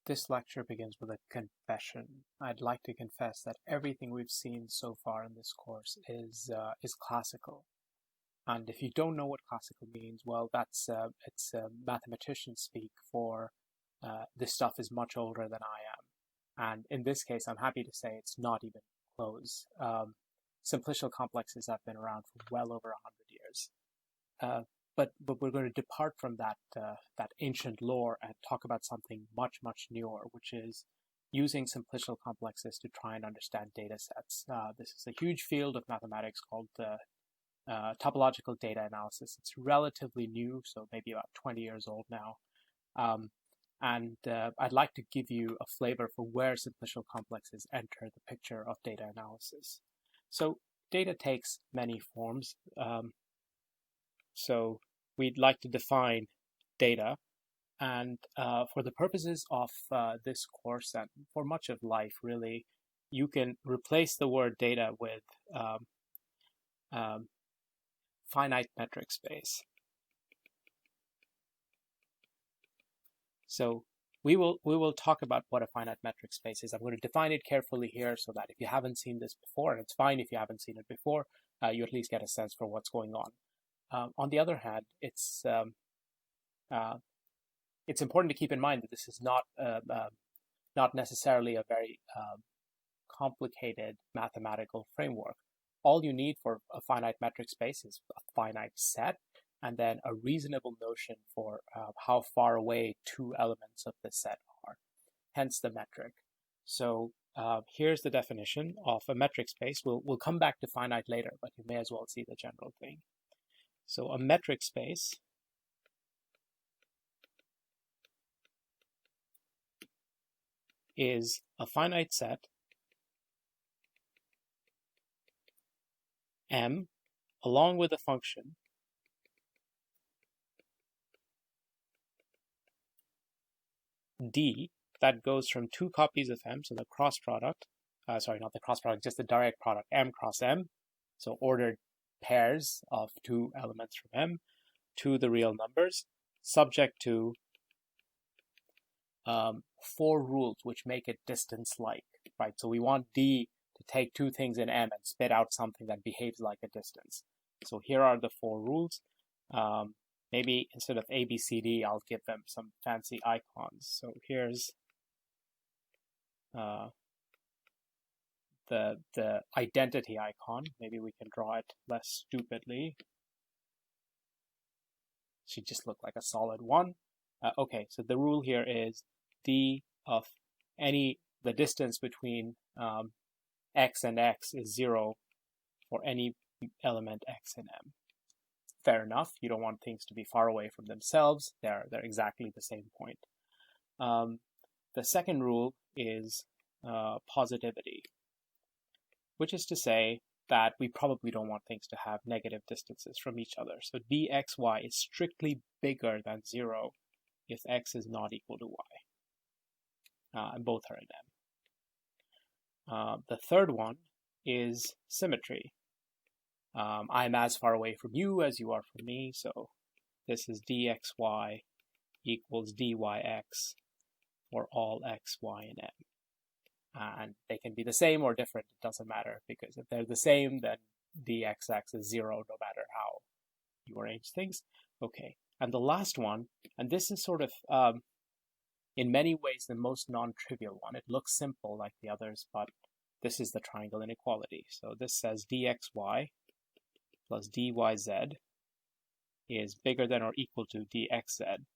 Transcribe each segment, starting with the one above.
This lecture begins with a confession. I'd like to confess that everything we've seen so far in this course is classical. And if you don't know what classical means, well, it's mathematician speak for this stuff is much older than I am. And in this case, I'm happy to say it's not even close. Simplicial complexes have been around for well over 100 years. But we're going to depart from that ancient lore and talk about something much newer, which is using simplicial complexes to try and understand data sets. This is a huge field of mathematics called topological data analysis. It's relatively new, so maybe about 20 years old now. And I'd like to give you a flavor for where simplicial complexes enter the picture of data analysis. So data takes many forms. So we'd like to define data, and for the purposes of this course and for much of life, really, you can replace the word data with finite metric space. So we will talk about what a finite metric space is. I'm going to define it carefully here so that if you haven't seen this before, and it's fine if you haven't seen it before, you at least get a sense for what's going on. On the other hand, it's important to keep in mind that this is not necessarily a very complicated mathematical framework. All you need for a finite metric space is a finite set, and then a reasonable notion for how far away two elements of the set are, hence the metric. So here's the definition of a metric space. We'll come back to finite later, but you may as well see the general thing. So a metric space is a finite set M along with a function D that goes from two copies of M, so the cross product, sorry, not the cross product, just the direct product, M cross M, so ordered pairs of two elements from M to the real numbers, subject to 4 rules which make it distance-like, right? So we want D to take two things in M and spit out something that behaves like a distance. So here are the 4 rules. Maybe instead of A, B, C, D, I'll give them some fancy icons. So here's the identity icon. Maybe we can draw it less stupidly. Should just look like a solid 1. Okay, so the rule here is D of the distance between X and X is 0 for any element X in M. Fair enough. You don't want things to be far away from themselves. They're exactly the same point. The second rule is positivity, which is to say that we probably don't want things to have negative distances from each other. So dxy is strictly bigger than 0 if x is not equal to y, and both are in M. The third one is symmetry. I'm as far away from you as you are from me, so this is dxy equals dyx for all x, y, and M. And they can be the same or different, it doesn't matter, because if they're the same, then dxx is 0 no matter how you arrange things. Okay, and the last one, and this is sort of, in many ways, the most non-trivial one. It looks simple like the others, but this is the triangle inequality. So this says dxy plus dyz is bigger than or equal to dxz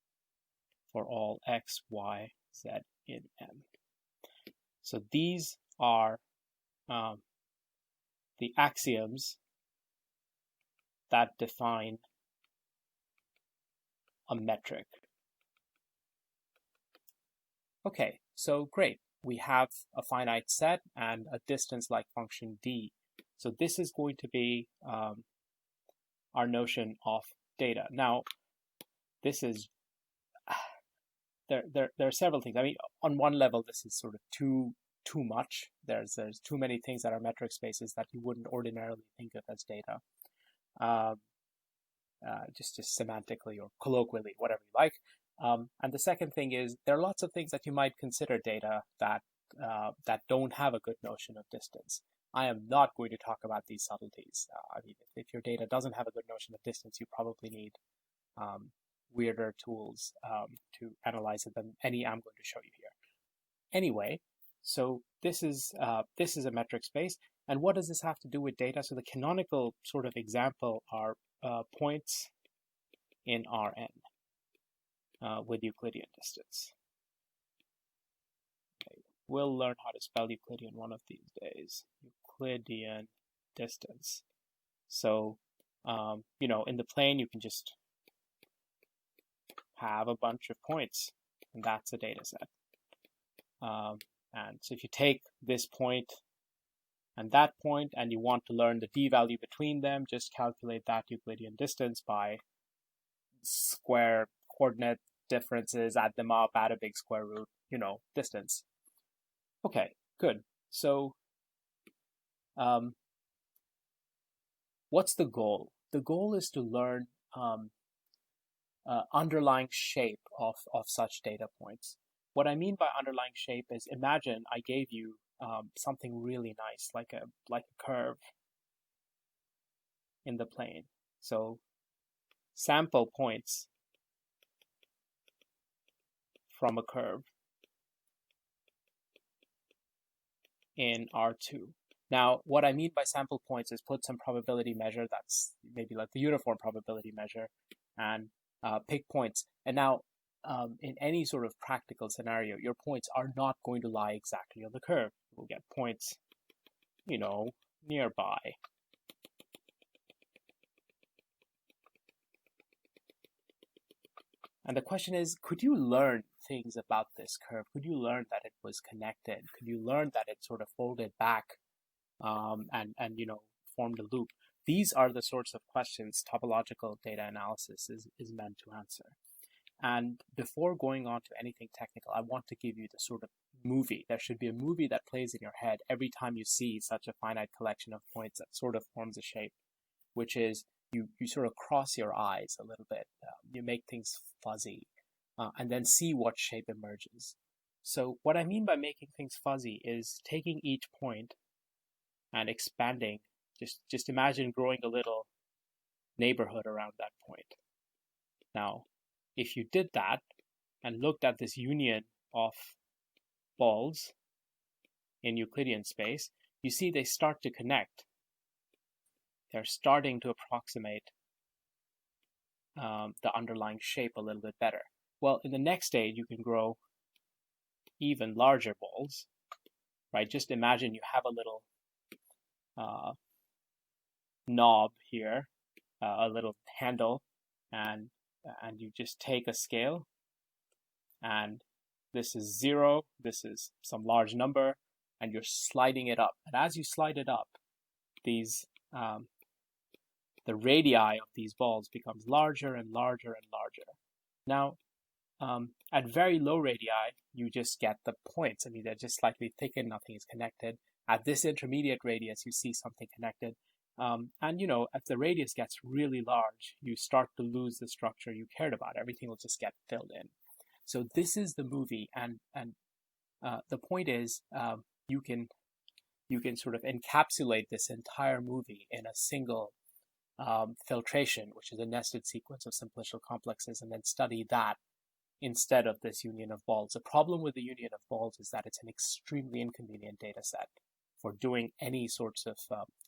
for all x, y, z in M. So these are the axioms that define a metric. Okay, so great. We have a finite set and a distance-like function D. So this is going to be our notion of data. Now, this is there are several things. I mean, on one level, this is sort of too much. There's too many things that are metric spaces that you wouldn't ordinarily think of as data. Just semantically or colloquially, whatever you like. And the second thing is there are lots of things that you might consider data that don't have a good notion of distance. I am not going to talk about these subtleties. I mean, if your data doesn't have a good notion of distance, you probably need weirder tools to analyze it than any I'm going to show you here. Anyway, so this is a metric space, and what does this have to do with data? So the canonical sort of example are points in Rn with Euclidean distance. Okay. We'll learn how to spell Euclidean one of these days. Euclidean distance. So, you know, in the plane, you can just have a bunch of points, and that's a data set. And so if you take this point and that point, and you want to learn the d value between them, just calculate that Euclidean distance by square coordinate differences, add them up, add a big square root, you know, distance. Okay, good. So what's the goal? The goal is to learn underlying shape of such data points. What I mean by underlying shape is, imagine I gave you something really nice, like a curve in the plane. So sample points from a curve in R2. Now, what I mean by sample points is put some probability measure that's maybe like the uniform probability measure, and pick points. And now, in any sort of practical scenario, your points are not going to lie exactly on the curve. You'll get points, you know, nearby. And the question is, could you learn things about this curve? Could you learn that it was connected? Could you learn that it sort of folded back and you know, formed a loop? These are the sorts of questions topological data analysis is meant to answer. And before going on to anything technical, I want to give you the sort of movie. There should be a movie that plays in your head every time you see such a finite collection of points that sort of forms a shape, which is you sort of cross your eyes a little bit. You make things fuzzy and then see what shape emerges. So what I mean by making things fuzzy is taking each point and expanding. Just imagine growing a little neighborhood around that point. Now, if you did that and looked at this union of balls in Euclidean space, you see they start to connect. They're starting to approximate the underlying shape a little bit better. Well, in the next stage, you can grow even larger balls, right? Just imagine you have a little knob here, a little handle, and you just take a scale, and this is 0, this is some large number, and you're sliding it up. And as you slide it up, these the radii of these balls becomes larger and larger and larger. Now, at very low radii, you just get the points. I mean, they're just slightly thickened, nothing is connected. At this intermediate radius, you see something connected. And, you know, if the radius gets really large, you start to lose the structure you cared about. Everything will just get filled in. So this is the movie. And the point is, you can sort of encapsulate this entire movie in a single filtration, which is a nested sequence of simplicial complexes, and then study that instead of this union of balls. The problem with the union of balls is that it's an extremely inconvenient data set for doing any sorts of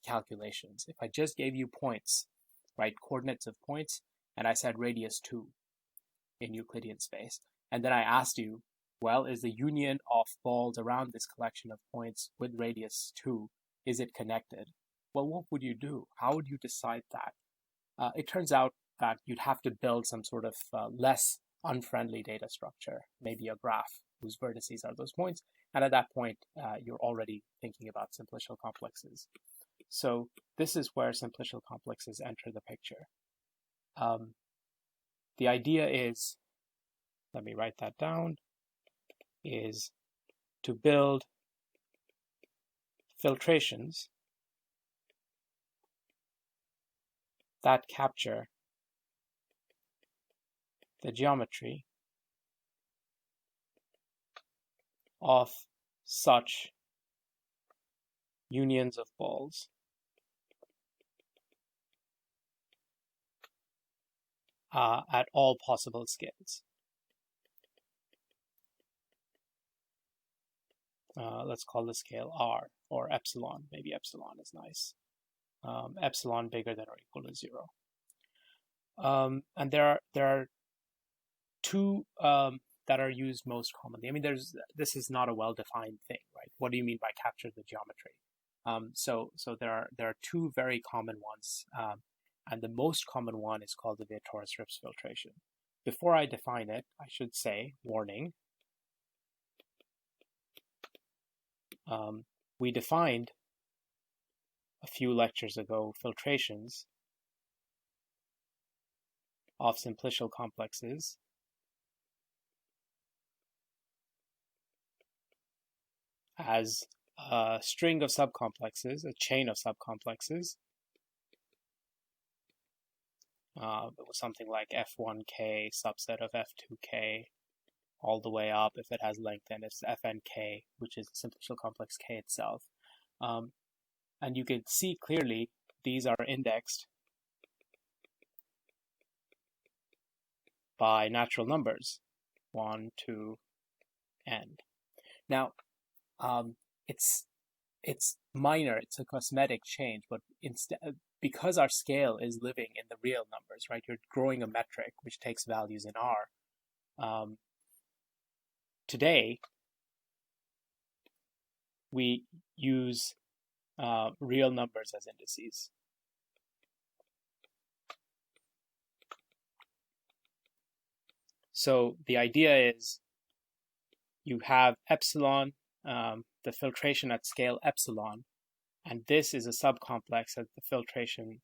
calculations. If I just gave you points, right, coordinates of points, and I said radius 2 in Euclidean space, and then I asked you, well, is the union of balls around this collection of points with radius 2, is it connected? Well, what would you do? How would you decide that? It turns out that you'd have to build some sort of less unfriendly data structure, maybe a graph whose vertices are those points. And at that point, you're already thinking about simplicial complexes. So this is where simplicial complexes enter the picture. The idea is, let me write that down, is to build filtrations that capture the geometry of such unions of balls at all possible scales. Let's call the scale R or epsilon. Maybe epsilon is nice. Epsilon bigger than or equal to 0. And there are two that are used most commonly. I mean, this is not a well-defined thing, right? What do you mean by capture the geometry? So there are two very common ones, and the most common one is called the Vietoris-Rips filtration. Before I define it, I should say, warning. We defined a few lectures ago filtrations of simplicial complexes as a string of subcomplexes, a chain of subcomplexes. It was something like F1k subset of F2k all the way up. If it has length, then it's Fnk, which is the simplicial complex k itself. And you can see clearly these are indexed by natural numbers, 1, 2, n. Now, it's minor, it's a cosmetic change, but instead, because our scale is living in the real numbers, right? You're growing a metric which takes values in R. Today, we use real numbers as indices. So the idea is you have epsilon, the filtration at scale epsilon, and this is a subcomplex at the filtration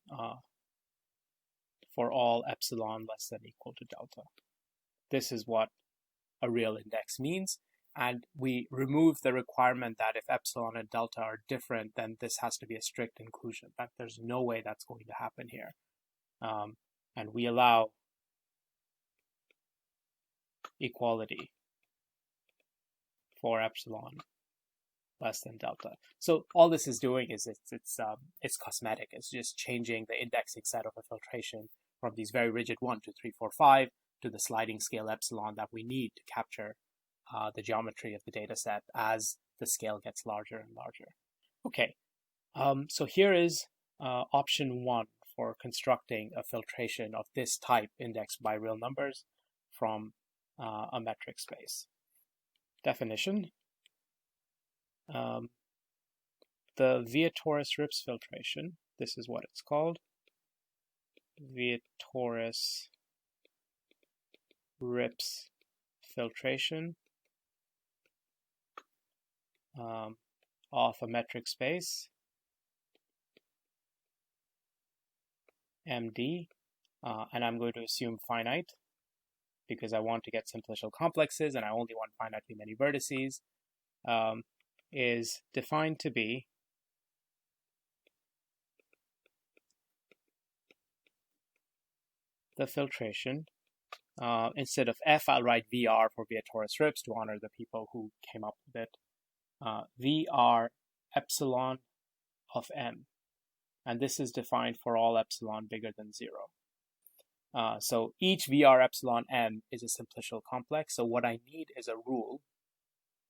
for all epsilon less than or equal to delta. This is what a real index means, and we remove the requirement that if epsilon and delta are different, then this has to be a strict inclusion. That there's no way that's going to happen here, and we allow equality for epsilon less than delta. So all this is doing is it's cosmetic. It's just changing the indexing set of a filtration from these very rigid 1, 2, 3, 4, 5 to the sliding scale epsilon that we need to capture the geometry of the data set as the scale gets larger and larger. Okay, so here is option 1 for constructing a filtration of this type indexed by real numbers from a metric space. Definition. The Vietoris-Rips filtration, this is what it's called, Vietoris-Rips filtration of a metric space, MD, and I'm going to assume finite because I want to get simplicial complexes and I only want finitely many vertices, is defined to be the filtration. Instead of F, I'll write VR for Vietoris-Rips to honor the people who came up with it. VR epsilon of M. And this is defined for all epsilon bigger than 0. So each VR epsilon M is a simplicial complex. So what I need is a rule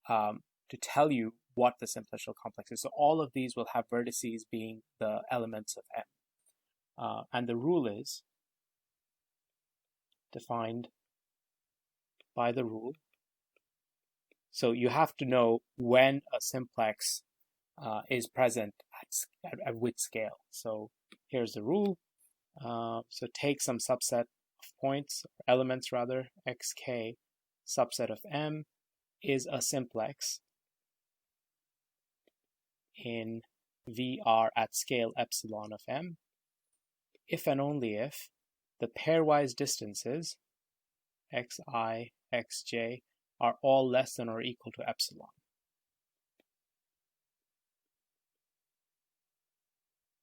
to tell you what the simplicial complex is. So all of these will have vertices being the elements of M. And the rule is defined by the rule. So you have to know when a simplex is present at which scale. So here's the rule. So take some subset of points, or elements rather, xk, subset of M is a simplex in VR at scale epsilon of M, if and only if the pairwise distances xi, xj are all less than or equal to epsilon.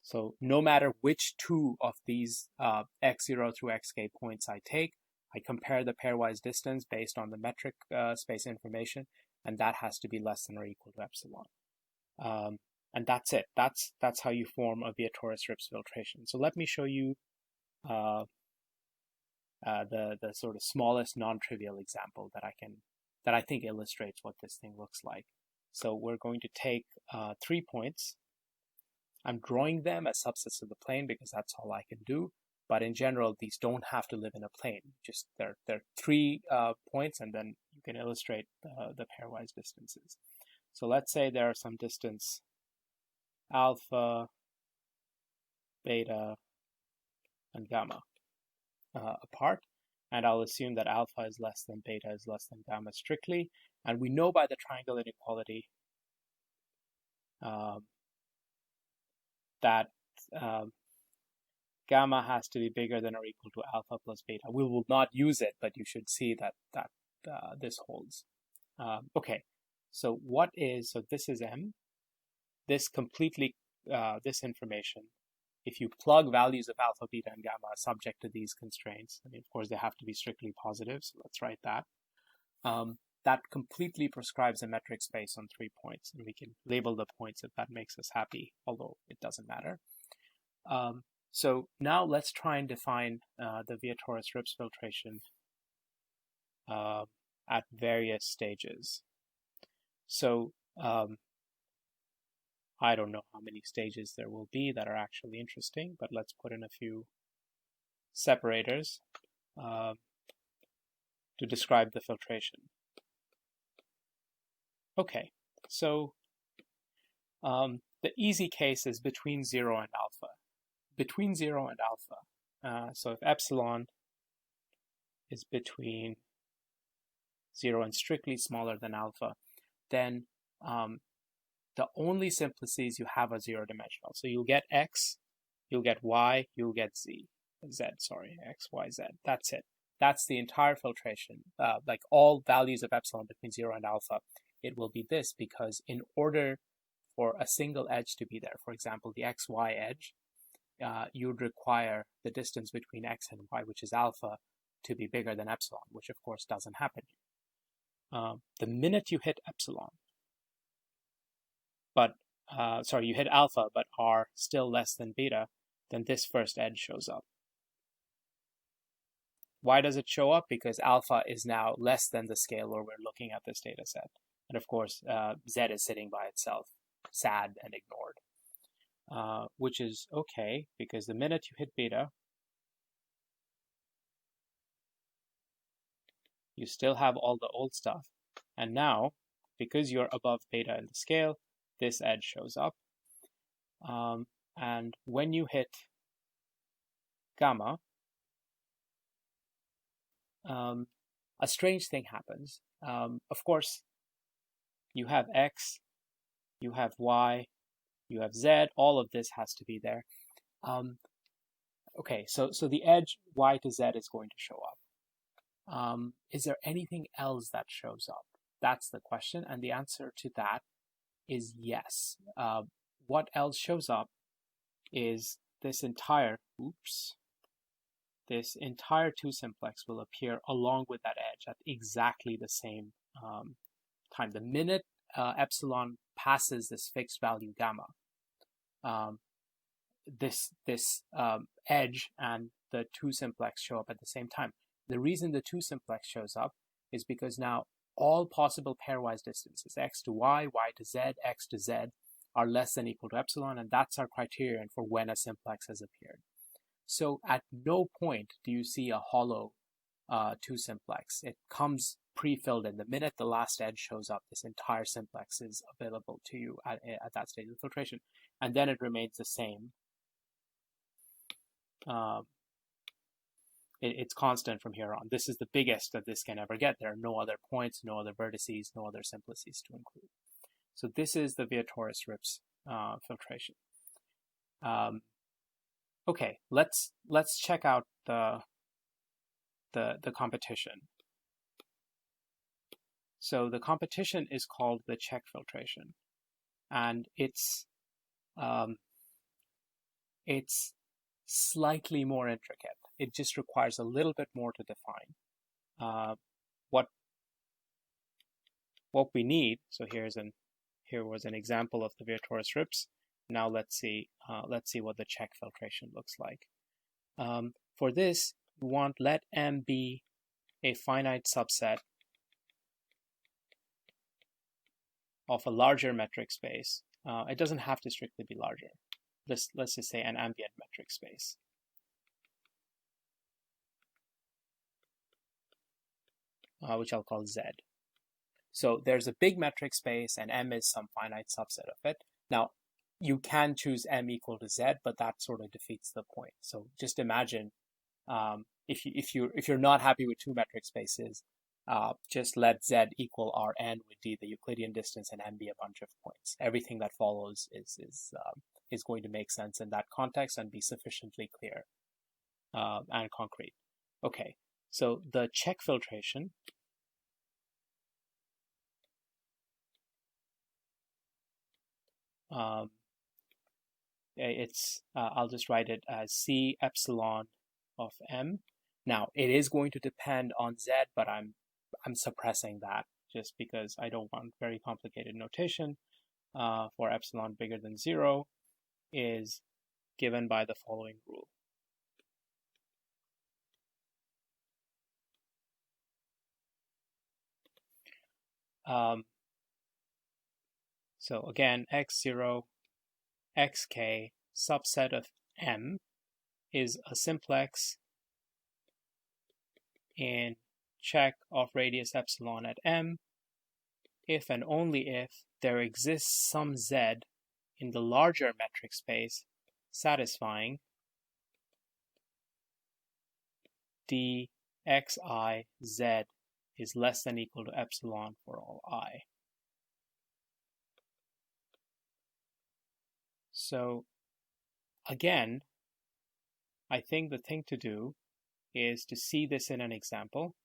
So no matter which two of these x0 through xk points I take, I compare the pairwise distance based on the metric space information, and that has to be less than or equal to epsilon. And that's it. That's how you form a Vietoris-Rips filtration. So let me show you the sort of smallest non-trivial example that I think illustrates what this thing looks like. So we're going to take 3 points. I'm drawing them as subsets of the plane because that's all I can do. But in general, these don't have to live in a plane. Just they're 3 points, and then you can illustrate the pairwise distances. So let's say there are some distance alpha, beta, and gamma apart. And I'll assume that alpha is less than beta is less than gamma strictly. And we know by the triangle inequality that gamma has to be bigger than or equal to alpha plus beta. We will not use it, but you should see that this holds. Okay, so so this is M. This completely, this information, if you plug values of alpha, beta, and gamma subject to these constraints, I mean, of course, they have to be strictly positive, so let's write that. That completely prescribes a metric space on 3 points, and we can label the points if that makes us happy, although it doesn't matter. So now let's try and define the Vietoris-Rips filtration at various stages. So I don't know how many stages there will be that are actually interesting, but let's put in a few separators to describe the filtration. Okay, so the easy case is between 0 and alpha. Between 0 and alpha, so if epsilon is between 0 and strictly smaller than alpha, then the only simplices you have are 0-dimensional. So you'll get x, you'll get y, you'll get z, x, y, z. That's it. That's the entire filtration. Like all values of epsilon between 0 and alpha, it will be this, because in order for a single edge to be there, for example, the xy edge, you would require the distance between x and y, which is alpha, to be bigger than epsilon, which of course doesn't happen. The minute you hit epsilon, you hit alpha, but are still less than beta, then this first edge shows up. Why does it show up? Because alpha is now less than the scale where we're looking at this data set. And of course, z is sitting by itself, sad and ignored, which is okay, because the minute you hit beta, you still have all the old stuff. And now, because you're above beta in the scale, this edge shows up. And when you hit gamma, a strange thing happens. Of course, you have x, you have y, you have z, all of this has to be there. Okay, so the edge y to z is going to show up. Is there anything else that shows up? That's the question, and the answer to that is yes. What else shows up is this entire, this entire 2-simplex will appear along with that edge at exactly the same time. The minute epsilon passes this fixed value gamma, this edge and the 2-simplex show up at the same time. The reason the 2-simplex shows up is because now all possible pairwise distances, x to y, y to z, x to z, are less than or equal to epsilon, and that's our criterion for when a simplex has appeared. So at no point do you see a hollow 2-simplex. It comes pre-filled in. The minute the last edge shows up, this entire simplex is available to you at that stage of filtration, and then it remains the same. It's constant from here on. This is the biggest that this can ever get. There are no other points, no other vertices, no other simplices to include. So this is the Vietoris-Rips filtration. Okay, let's check out the competition. So the competition is called the Čech filtration, and it's slightly more intricate. It just requires a little bit more to define. what we need, so here was an example of the Vietoris-Rips. Now let's see what the Čech filtration looks like. For this, we want let M be a finite subset of a larger metric space. It doesn't have to strictly be larger. Let's just say an ambient metric space. Which I'll call Z. So there's a big metric space and M is some finite subset of it. Now, you can choose M equal to Z, but that sort of defeats the point. So just imagine if you're not happy with two metric spaces, just let Z equal Rn with D the Euclidean distance and M be a bunch of points. Everything that follows is going to make sense in that context and be sufficiently clear and concrete. Okay, so the Čech filtration I'll just write it as C epsilon of M. Now it is going to depend on Z, but I'm suppressing that just because I don't want very complicated notation. For epsilon bigger than 0 is given by the following rule. So again, x0, xk subset of M is a simplex in Čech of radius epsilon at M if and only if there exists some Z in the larger metric space satisfying dxi z is less than equal to epsilon for all I. So again, I think the thing to do is to see this in an example,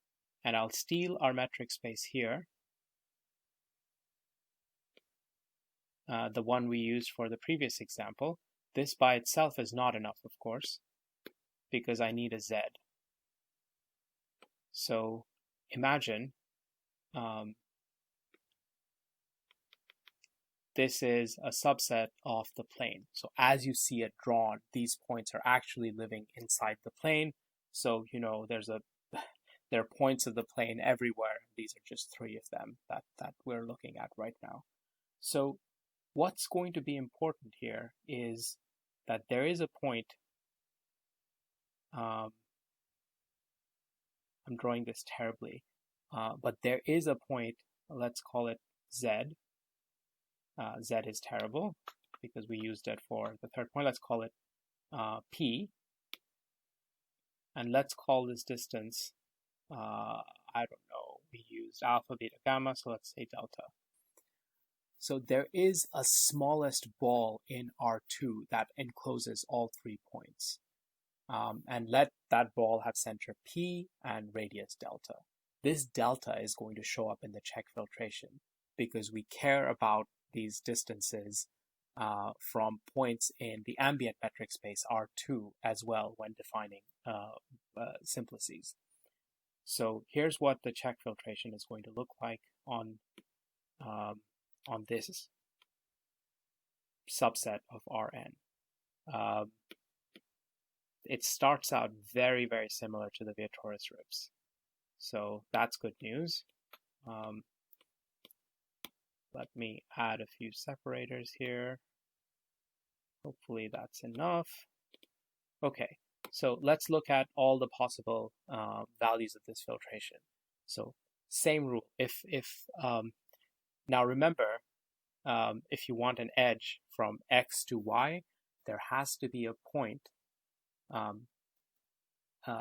and I'll steal our metric space here, the one we used for the previous example. This by itself is not enough, of course, because I need a Z. So imagine this is a subset of the plane. So as you see it drawn, these points are actually living inside the plane. So, you know, there are points of the plane everywhere. These are just 3 of them that we're looking at right now. So what's going to be important here is that there is a point, I'm drawing this terribly, but there is a point, let's call it Z. Z is terrible because we used it for the third point. Let's call it P. And let's call this distance, I don't know, we used alpha, beta, gamma, so let's say delta. So there is a smallest ball in R2 that encloses all 3 points. And let that ball have center P and radius delta. This delta is going to show up in the Čech filtration because we care about these distances from points in the ambient metric space R2 as well when defining simplices. So here's what the Čech filtration is going to look like on this subset of Rn. It starts out very, very similar to the Vietoris-Rips. So that's good news. Let me add a few separators here. Hopefully that's enough. Okay, so let's look at all the possible values of this filtration. So same rule. Now remember, if you want an edge from X to Y, there has to be a point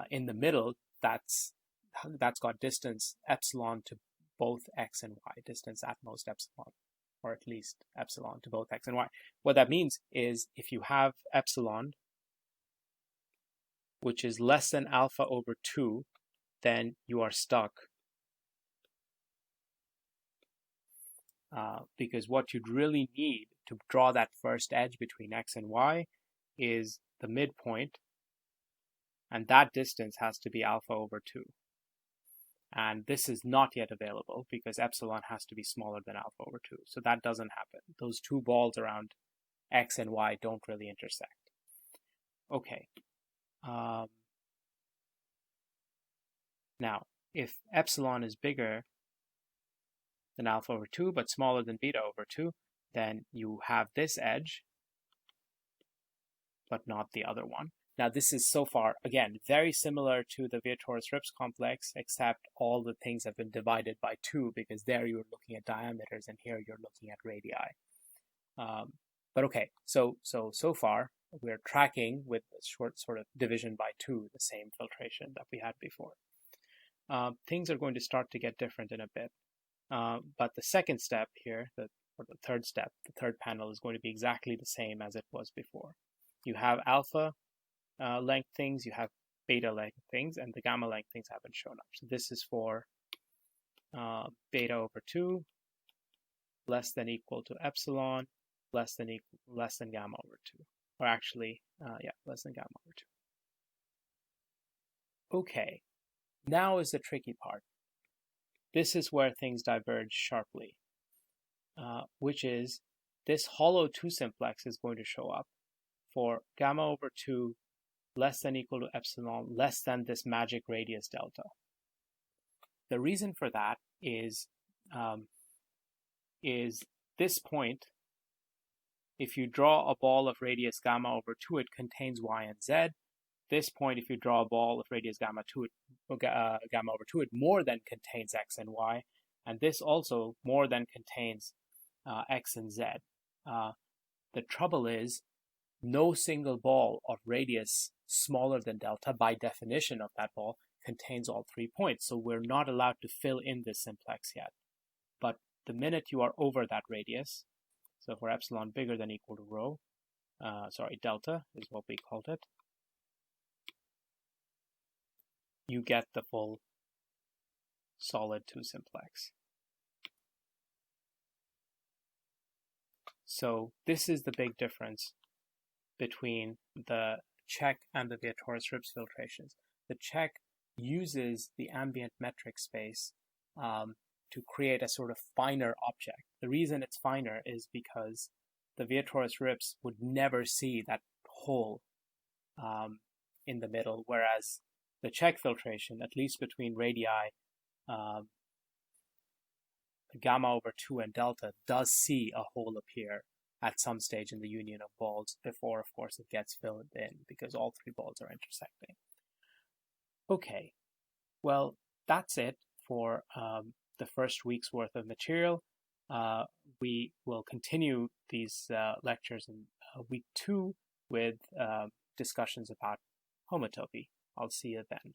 in the middle that's got distance epsilon to both X and Y, distance at most epsilon, or at least epsilon to both X and Y. What that means is if you have epsilon, which is less than alpha over 2, then you are stuck. Because what you'd really need to draw that first edge between X and Y is the midpoint, and that distance has to be alpha over 2. And this is not yet available because epsilon has to be smaller than alpha over 2. So that doesn't happen. Those two balls around x and y don't really intersect. Okay. Now, if epsilon is bigger than alpha over 2 but smaller than beta over 2, then you have this edge, but not the other one. Now, this is so far, again, very similar to the Vietoris-Rips complex, except all the things have been divided by 2, because there you're looking at diameters, and here you're looking at radii. But okay, so far, we're tracking with a short sort of division by 2, the same filtration that we had before. Things are going to start to get different in a bit. But the second step here, the third step, the third panel, is going to be exactly the same as it was before. You have alpha length things, you have beta length things, and the gamma length things haven't shown up. So this is for beta over 2 less than equal to epsilon less than gamma over 2. Or actually, less than gamma over 2. Okay, now is the tricky part. This is where things diverge sharply, which is this hollow 2 simplex is going to show up for gamma over 2 less than equal to epsilon less than this magic radius delta. The reason for that is this point, if you draw a ball of radius gamma over 2, it contains y and z. This point, if you draw a ball of radius gamma over 2, it more than contains x and y. And this also more than contains x and z. The trouble is, no single ball of radius smaller than delta, by definition of that ball, contains all 3 points. So we're not allowed to fill in this simplex yet. But the minute you are over that radius, so for epsilon bigger than equal to rho, delta is what we called it, you get the full solid 2 simplex. So this is the big difference between the Čech and the Vietoris-Rips filtrations. The Čech uses the ambient metric space to create a sort of finer object. The reason it's finer is because the Vietoris-Rips would never see that hole in the middle, whereas the Čech filtration, at least between radii gamma over 2 and delta, does see a hole appear at some stage in the union of balls before, of course, it gets filled in, because all 3 balls are intersecting. Okay, well, that's it for the first week's worth of material. We will continue these lectures in week 2 with discussions about homotopy. I'll see you then.